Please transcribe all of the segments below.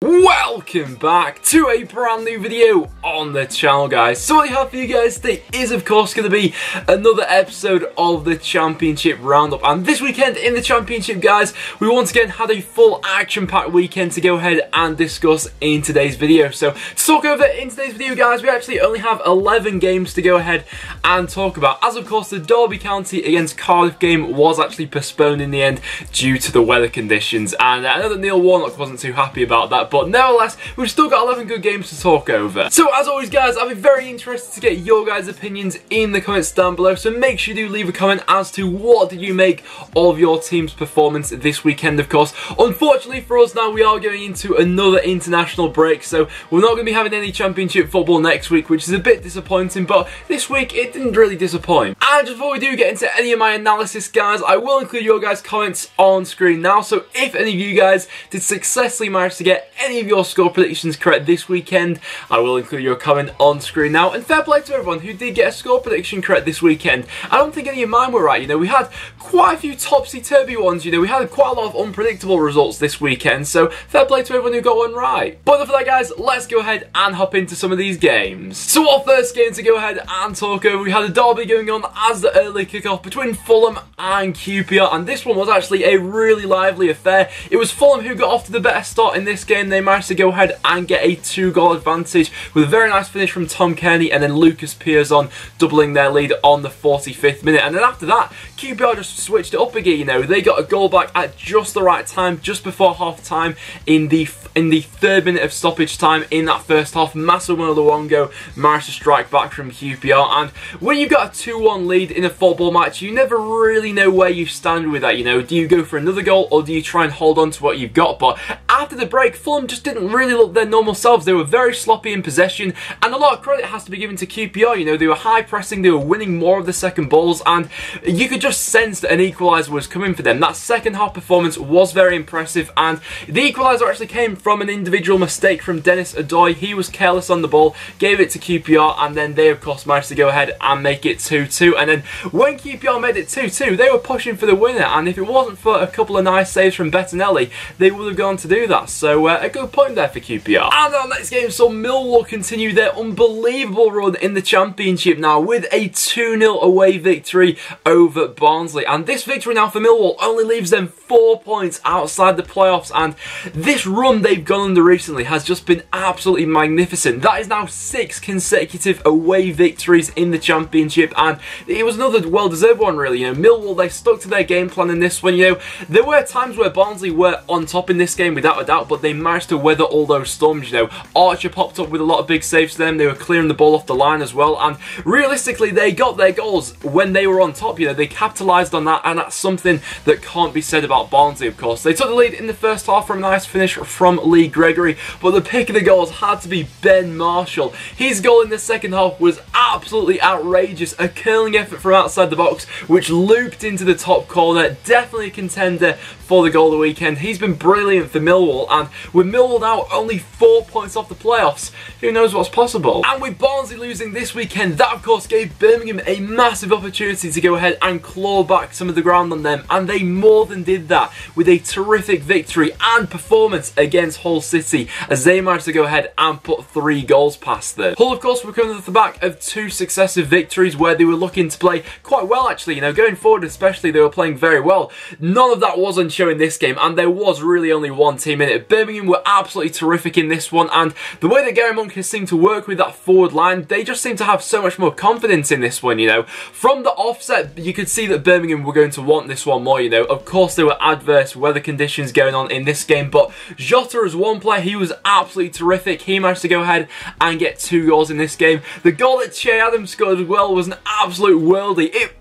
Welcome back to a brand new video on the channel, guys. So what I have for you guys today is of course going to be another episode of the Championship Roundup, and this weekend in the Championship, guys, we once again had a full action-packed weekend to go ahead and discuss in today's video. So to talk over in today's video, guys, we actually only have 11 games to go ahead and talk about, as of course the Derby County against Cardiff game was actually postponed in the end due to the weather conditions, and I know that Neil Warnock wasn't too happy about that, but nevertheless, we've still got 11 good games to talk over. So as always, guys, I'll be very interested to get your guys' opinions in the comments down below, so make sure you do leave a comment as to what did you make of your team's performance this weekend, of course. Unfortunately for us now, we are going into another international break, so we're not going to be having any Championship football next week, which is a bit disappointing, but this week it didn't really disappoint. And just before we do get into any of my analysis, guys, I will include your guys' comments on screen now, so if any of you guys did successfully manage to get any of your score predictions correct this weekend, I will include your comment on screen now. And fair play to everyone who did get a score prediction correct this weekend. I don't think any of mine were right. You know, we had quite a few topsy-turvy ones. You know, we had quite a lot of unpredictable results this weekend, so fair play to everyone who got one right. But enough of that, guys, let's go ahead and hop into some of these games. So our first game to go ahead and talk over, we had a derby going on as the early kickoff between Fulham and QPR, and this one was actually a really lively affair. It was Fulham who got off to the better start in this game. They managed to go ahead and get a 2-goal advantage with a very nice finish from Tom Kearney and then Lucas Piazon doubling their lead on the 45th minute. And then after that, QPR just switched it up again. You know, they got a goal back at just the right time, just before half time in the 3rd minute of stoppage time in that first half. Massimo Luongo managed to strike back from QPR, and when you got a 2-1 lead in a football match, you never really know where you stand with that. You know, do you go for another goal or do you try and hold on to what you've got? But after the break, Fulham just didn't really look their normal selves. They were very sloppy in possession, and a lot of credit has to be given to QPR. You know, they were high pressing, they were winning more of the second balls, and you could just sense that an equaliser was coming for them. That second half performance was very impressive, and the equaliser actually came from an individual mistake from Dennis Adoy. He was careless on the ball, gave it to QPR, and then they of course managed to go ahead and make it 2-2. And then when QPR made it 2-2, they were pushing for the winner, and if it wasn't for a couple of nice saves from Bettinelli, they would have gone to do that. So a good point there for QPR. And our next game saw Millwall continue their unbelievable run in the Championship now with a 2-0 away victory over Barnsley. And this victory now for Millwall only leaves them 4 points outside the playoffs, and this run they've gone under recently has just been absolutely magnificent. That is now 6 consecutive away victories in the Championship, and it was another well-deserved one, really. You know, Millwall, they stuck to their game plan in this one. You know, there were times where Barnsley were on top in this game without a doubt, but they managed to weather all those storms. You know, Archer popped up with a lot of big saves to them. They were clearing the ball off the line as well, and realistically they got their goals when they were on top. You know, they capitalised on that, and that's something that can't be said about Barnsley, of course. They took the lead in the first half from a nice finish from Lee Gregory, but the pick of the goals had to be Ben Marshall. His goal in the second half was absolutely outrageous, a curling effort from outside the box which looped into the top corner. Definitely a contender for the goal of the weekend. He's been brilliant for Millwall, and with Millwall now only 4 points off the playoffs, who knows what's possible. And with Barnsley losing this weekend, that of course gave Birmingham a massive opportunity to go ahead and claw back some of the ground on them, and they more than did that with a terrific victory and performance against Hull City as they managed to go ahead and put 3 goals past them. Hull of course were coming off the back of 2 successive victories where they were looking to play quite well, actually. You know, going forward especially, they were playing very well. None of that was on show in this game, and there was really only one team in it. Birmingham were absolutely terrific in this one, and the way that Gary Monk has seemed to work with that forward line, they just seem to have so much more confidence in this one. You know, from the offset you could see that Birmingham were going to want this one more. You know, of course there were adverse weather conditions going on in this game, but Jota as one player, he was absolutely terrific. He managed to go ahead and get 2 goals in this game. The goal that Che Adams scored as well was an absolute worldie. It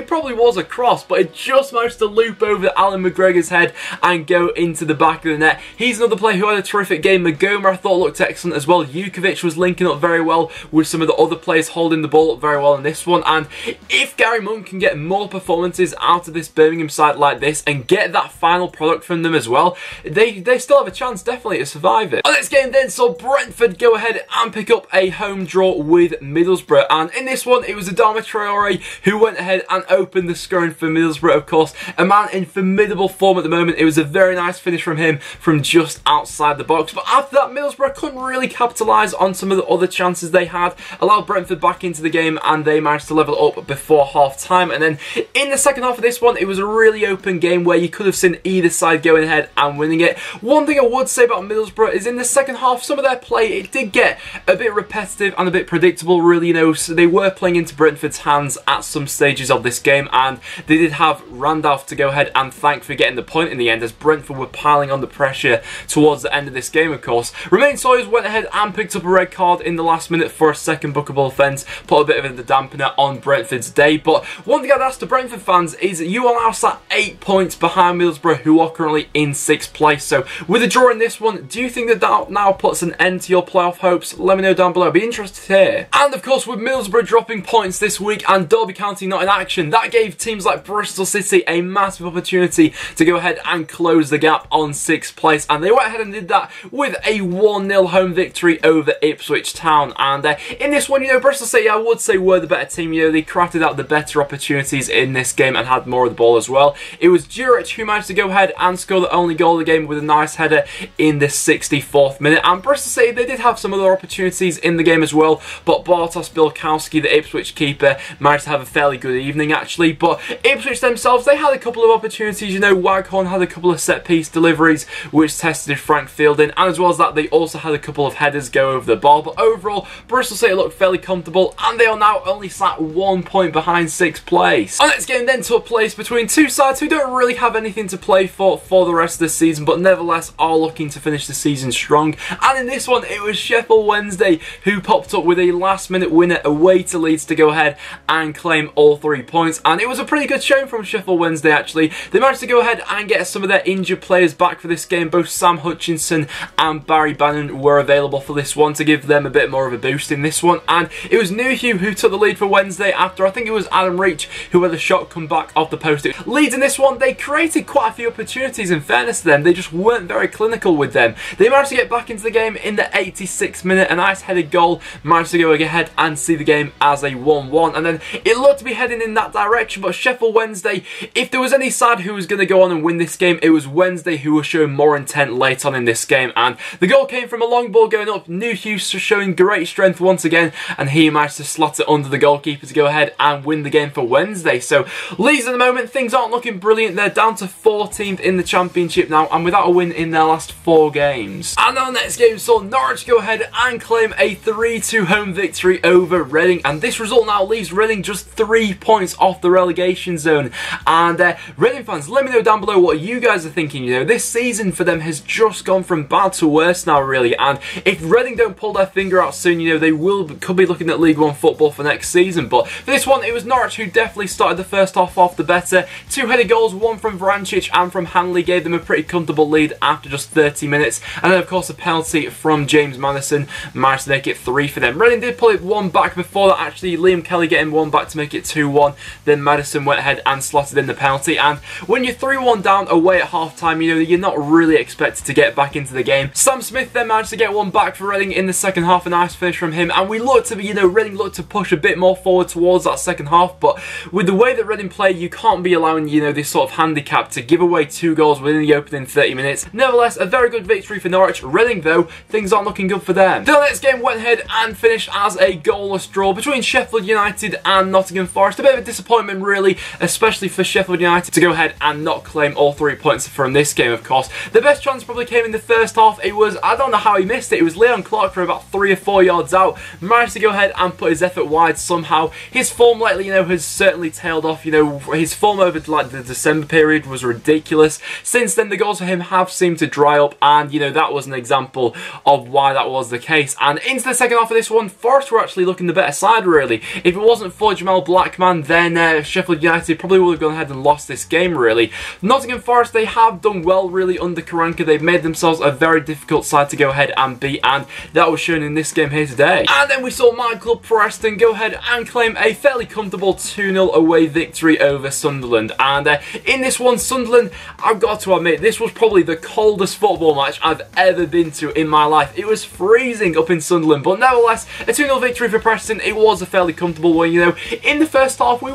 probably was a cross, but it just managed to loop over Alan McGregor's head and go into the back of the net. He's another player who had a terrific game. Magoma I thought looked excellent as well. Jukovic was linking up very well with some of the other players holding the ball up very well in this one, and if Gary Monk can get more performances out of this Birmingham side like this and get that final product from them as well, they still have a chance definitely to survive it. Our next game then saw Brentford go ahead and pick up a home draw with Middlesbrough, and in this one it was Adama Traore Traore, who went ahead and opened the scoring for Middlesbrough, of course. A man in formidable form at the moment. It was a very nice finish from him from just outside the box. But after that, Middlesbrough couldn't really capitalise on some of the other chances they had. Allowed Brentford back into the game and they managed to level up before half-time. And then in the second half of this one, it was a really open game where you could have seen either side going ahead and winning it. One thing I would say about Middlesbrough is in the second half, some of their play, it did get a bit repetitive and a bit predictable, really, you know. So they were playing into Brentford's hands at some stages of this game, and they did have Randolph to go ahead and thank for getting the point in the end, as Brentford were piling on the pressure towards the end of this game, of course. Romain Sawyers went ahead and picked up a red card in the last minute for a second bookable offence, put a bit of a dampener on Brentford's day. But one thing I'd ask the Brentford fans is you are now sat 8 points behind Middlesbrough, who are currently in 6th place. So with a draw in this one, do you think that that now puts an end to your playoff hopes? Let me know down below. I'd be interested to hear. And of course, with Middlesbrough dropping points this week and Derby County not in action, that gave teams like Bristol City a massive opportunity to go ahead and close the gap on 6th place. And they went ahead and did that with a 1-0 home victory over Ipswich Town. And in this one, you know, Bristol City, I would say, were the better team. You know, they crafted out the better opportunities in this game and had more of the ball as well. It was Juric who managed to go ahead and score the only goal of the game with a nice header in the 64th minute. And Bristol City, they did have some other opportunities in the game as well, but Bartosz Bilkowski, the Ipswich keeper, managed to have a fairly good evening actually. But Ipswich themselves, they had a couple of opportunities. You know, Waghorn had a couple of set-piece deliveries which tested Frank Fielding, and as well as that, they also had a couple of headers go over the bar. But overall, Bristol City looked fairly comfortable, and they are now only sat 1 point behind 6th place. Our next game then took place between two sides who don't really have anything to play for the rest of the season, but nevertheless are looking to finish the season strong. And in this one, it was Sheffield Wednesday who popped up with a last-minute winner away to Leeds to go ahead and claim all 3 points. And it was a pretty good showing from Sheffield Wednesday, actually. They managed to go ahead and get some of their injured players back for this game. Both Sam Hutchinson and Barry Bannon were available for this one to give them a bit more of a boost in this one. And it was Newhugh who took the lead for Wednesday after, I think it was Adam Reach who had a shot come back off the post. Leeds in this one, they created quite a few opportunities, in fairness to them. They just weren't very clinical with them. They managed to get back into the game in the 86th minute. A nice headed goal managed to go ahead and see the game as a 1-1. And then it looked to be heading in that direction, but Sheffield Wednesday, if there was any side who was going to go on and win this game, it was Wednesday who were showing more intent late on in this game. And the goal came from a long ball going up. Newhugh showing great strength once again, and he managed to slot it under the goalkeeper to go ahead and win the game for Wednesday. So Leeds at the moment, things aren't looking brilliant. They're down to 14th in the Championship now, and without a win in their last 4 games. And our next game saw Norwich go ahead and claim a 3-2 home victory over Reading, and this result now leaves Reading just 3 points off the relegation zone. And Reading fans, let me know down below what you guys are thinking. You know, this season for them has just gone from bad to worse now, really, and if Reading don't pull their finger out soon, you know, they could be looking at League One football for next season. But for this one, it was Norwich who definitely started the first half off the better. 2 headed goals, one from Vrancic and from Hanley, gave them a pretty comfortable lead after just 30 minutes. And then, of course, a penalty from James Madison managed to make it 3 for them. Reading did pull it 1 back before that, actually. Liam Kelly getting 1 back to make it 2-1. Then Madison went ahead and slotted in the penalty. And when you're 3-1 down away at half-time, you know, you're not really expected to get back into the game. Sam Smith then managed to get 1 back for Reading in the second half. A nice finish from him. And we looked to be, you know, Reading looked to push a bit more forward towards that second half. But with the way that Reading play, you can't be allowing, you know, this sort of handicap to give away 2 goals within the opening 30 minutes. Nevertheless, a very good victory for Norwich. Reading, though, things aren't looking good for them. The next game went ahead and finished as a goalless draw between Sheffield United and Nottingham Forest. A bit of a disappointment, really, especially for Sheffield United to go ahead and not claim all 3 points from this game, of course. The best chance probably came in the first half. It was, I don't know how he missed it. It was Leon Clark from about 3 or 4 yards out. Managed to go ahead and put his effort wide somehow. His form lately, you know, has certainly tailed off. You know, his form over like the December period was ridiculous. Since then, the goals for him have seemed to dry up, and, you know, that was an example of why that was the case. And into the second half of this one, Forest were actually looking the better side, really. If it wasn't for Jamal Blackman, then Sheffield United probably would have gone ahead and lost this game, really. Nottingham Forest, they have done well, really, under Karanka. They've made themselves a very difficult side to go ahead and beat, and that was shown in this game here today. And then we saw my club Preston go ahead and claim a fairly comfortable 2-0 away victory over Sunderland. And in this one, Sunderland, I've got to admit, this was probably the coldest football match I've ever been to in my life. It was freezing up in Sunderland, but nevertheless, a 2-0 victory for Preston. It was a fairly comfortable one. You You know, in the first half, we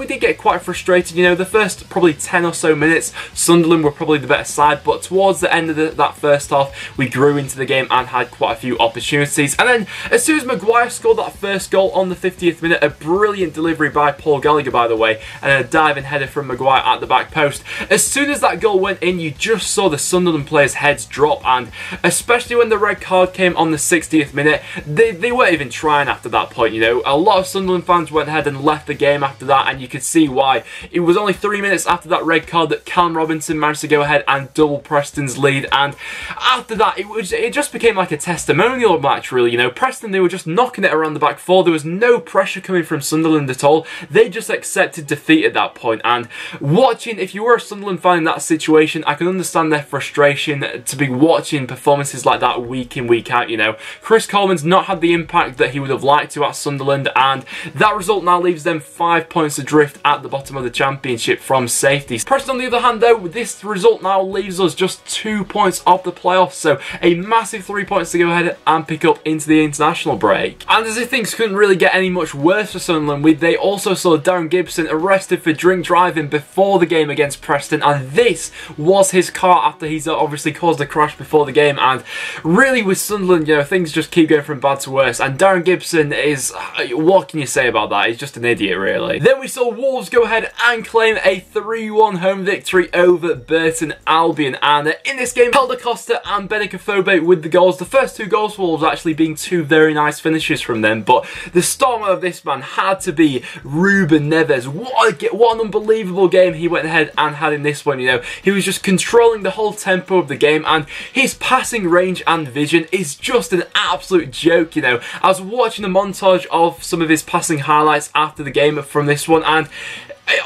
did get quite frustrated. You know, the first probably 10 or so minutes, Sunderland were probably the better side, but towards the end of that first half, we grew into the game and had quite a few opportunities. And then, as soon as Maguire scored that first goal on the 50th minute, a brilliant delivery by Paul Gallagher, by the way, and a diving header from Maguire at the back post. As soon as that goal went in, you just saw the Sunderland players' heads drop, and especially when the red card came on the 60th minute, they weren't even trying after that point. You know, a lot of Sunderland fans went ahead and left the game after that, and you could see why. It was only 3 minutes after that red card that Callum Robinson managed to go ahead and double Preston's lead, and after that it just became like a testimonial match, really. You know, Preston, they were just knocking it around the back four. There was no pressure coming from Sunderland at all. They just accepted defeat at that point, and watching, if you were a Sunderland fan in that situation, I can understand their frustration to be watching performances like that week in, week out. You know, Chris Coleman's not had the impact that he would have liked to at Sunderland, and that result now leaves them 5 points adrift at the bottom of the Championship from safety. Preston, on the other hand, though, this result now leaves us just 2 points off the playoffs, so a massive 3 points to go ahead and pick up into the international break. And as if things couldn't really get any much worse for Sunderland, they also saw Darren Gibson arrested for drink driving before the game against Preston, and this was his car after he's obviously caused a crash before the game. And really, with Sunderland, you know, things just keep going from bad to worse, and Darren Gibson is, what can you say about that? He's just an idiot, really. Then we saw Wolves go ahead and claim a 3-1 home victory over Burton Albion, and in this game, Helder Costa and Benicofobé with the goals. The first 2 goals for Wolves actually being 2 very nice finishes from them, but the star of this man had to be Ruben Neves. What an unbelievable game he went ahead and had in this one. You know, he was just controlling the whole tempo of the game, and his passing range and vision is just an absolute joke. You know, I was watching a montage of some of his passing highlights after the game from this one, and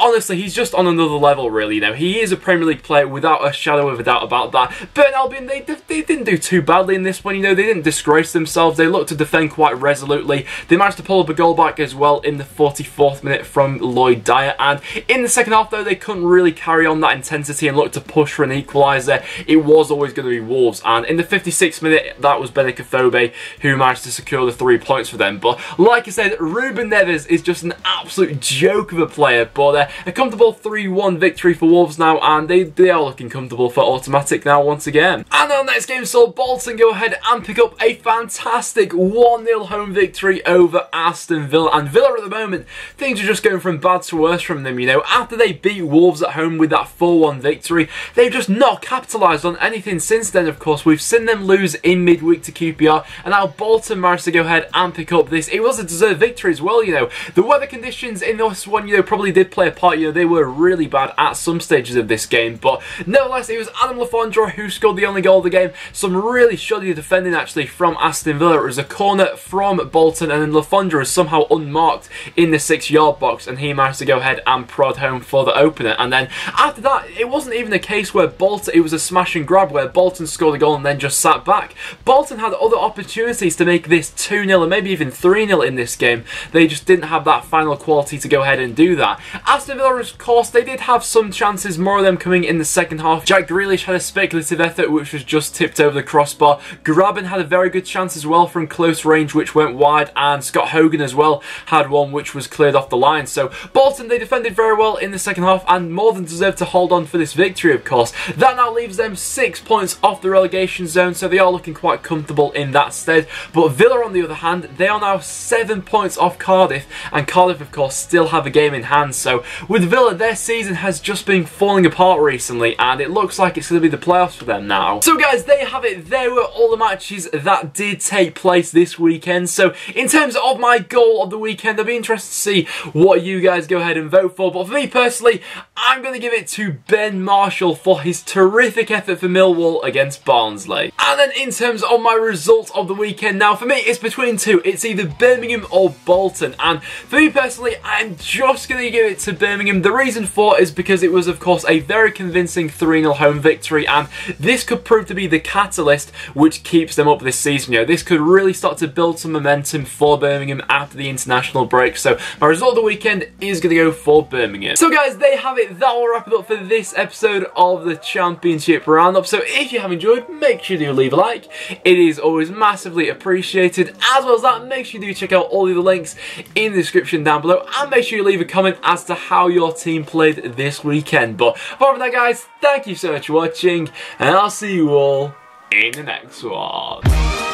honestly, he's just on another level, really. You know, he is a Premier League player without a shadow of a doubt about that. Burton Albion, they didn't do too badly in this one. You know, they didn't disgrace themselves. They looked to defend quite resolutely. They managed to pull up a goal back as well in the 44th minute from Lloyd Dyer. And in the second half, though, they couldn't really carry on that intensity and look to push for an equaliser. It was always going to be Wolves. And in the 56th minute, that was Benicofobé who managed to secure the 3 points for them. But like I said, Ruben Neves is just an absolute joke of a player. But a comfortable 3-1 victory for Wolves now, and they are looking comfortable for automatic now once again. And our next game saw Bolton go ahead and pick up a fantastic 1-0 home victory over Aston Villa. And Villa at the moment, things are just going from bad to worse from them. You know, after they beat Wolves at home with that 4-1 victory, they've just not capitalised on anything since then. Of course, we've seen them lose in midweek to QPR, and now Bolton managed to go ahead and pick up this. It was a deserved victory as well. You know, the weather conditions in this one, you know, probably did play a part. You know, they were really bad at some stages of this game, but nevertheless, it was Adam Lafondra who scored the only goal of the game. Some really shoddy defending actually from Aston Villa. It was a corner from Bolton, and then Lafondra was somehow unmarked in the 6-yard box, and he managed to go ahead and prod home for the opener. And then after that, it wasn't even a case where it was a smash and grab where Bolton scored a goal and then just sat back. Bolton had other opportunities to make this 2-0 and maybe even 3-0 in this game. They just didn't have that final quality to go ahead and do that. Aston Villa, of course, they did have some chances, more of them coming in the second half. Jack Grealish had a speculative effort which was just tipped over the crossbar. Graben had a very good chance as well from close range which went wide, and Scott Hogan as well had one which was cleared off the line. So Bolton, they defended very well in the second half and more than deserved to hold on for this victory, of course. That now leaves them 6 points off the relegation zone, so they are looking quite comfortable in that stead. But Villa, on the other hand, they are now 7 points off Cardiff, and Cardiff, of course, still have a game in hand. So with Villa, their season has just been falling apart recently, and it looks like it's going to be the playoffs for them now. So guys, there you have it. There were all the matches that did take place this weekend. So in terms of my goal of the weekend, I'll be interested to see what you guys go ahead and vote for. But for me personally, I'm going to give it to Ben Marshall for his terrific effort for Millwall against Barnsley. And then in terms of my result of the weekend, now for me it's between two. It's either Birmingham or Bolton, and for me personally, I'm just going to give it to Birmingham. The reason for it is because it was, of course, a very convincing 3-0 home victory, and this could prove to be the catalyst which keeps them up this season. You know, this could really start to build some momentum for Birmingham after the international break. So my result of the weekend is going to go for Birmingham. So guys, there you have it. That will wrap it up for this episode of the Championship Roundup. So if you have enjoyed, make sure you leave a like. It is always massively appreciated. As well as that, make sure you do check out all the other links in the description down below, and make sure you leave a comment as to how your team played this weekend. But apart from that, guys, thank you so much for watching, and I'll see you all in the next one.